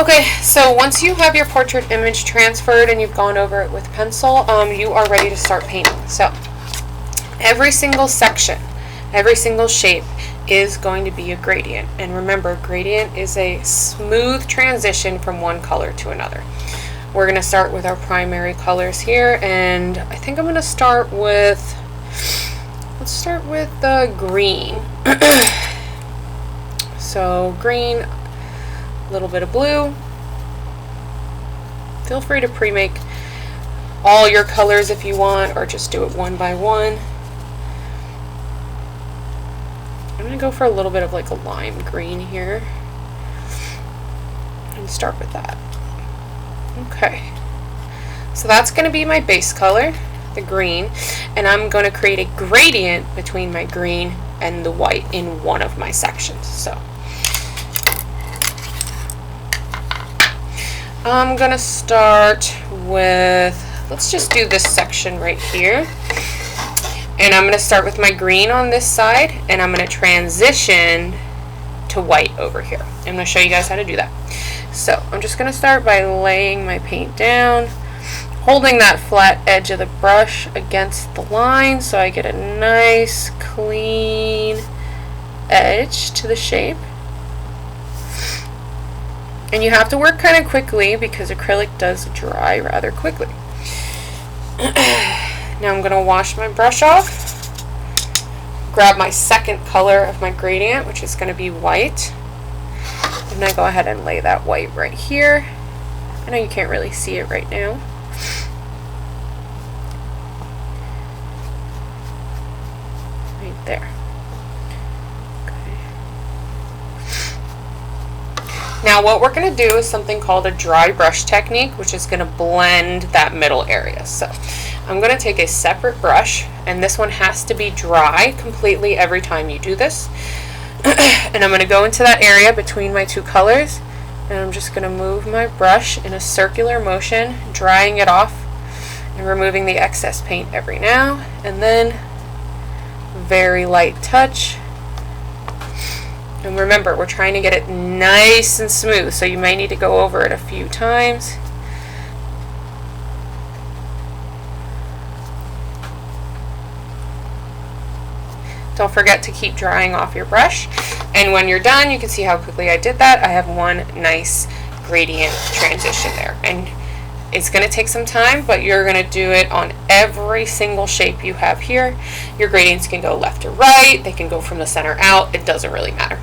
Okay, so once you have your portrait image transferred and you've gone over it with pencil, you are ready to start painting. So every single section, every single shape is going to be a gradient. And remember, gradient is a smooth transition from one color to another. We're going to start with our primary colors here, and I think I'm going to start with, let's start with the green. So green, a little bit of blue. Feel free to pre-make all your colors if you want, or just do it one by one. I'm going to go for a little bit of like a lime green here and start with that. Okay, so that's going to be my base color, the green, and I'm going to create a gradient between my green and the white in one of my sections. So I'm going to start with, let's just do this section right here. And I'm going to start with my green on this side, and I'm going to transition to white over here. I'm going to show you guys how to do that. So I'm just going to start by laying my paint down, holding that flat edge of the brush against the line so I get a nice clean edge to the shape. And you have to work kind of quickly because acrylic does dry rather quickly. Now I'm going to wash my brush off, grab my second color of my gradient, which is going to be white. I'm going to go ahead and lay that white right here. I know you can't really see it right now. Right there. Now what we're going to do is something called a dry brush technique, which is going to blend that middle area. So I'm going to take a separate brush, and this one has to be dry completely every time you do this. And I'm going to go into that area between my two colors, and I'm just going to move my brush in a circular motion, drying it off and removing the excess paint every now and then. Very light touch. And remember, we're trying to get it nice and smooth, so you may need to go over it a few times. Don't forget to keep drying off your brush. And when you're done, you can see how quickly I did that. I have one nice gradient transition there. And it's going to take some time, but you're going to do it on every single shape you have here. Your gradients can go left to right. They can go from the center out. It doesn't really matter.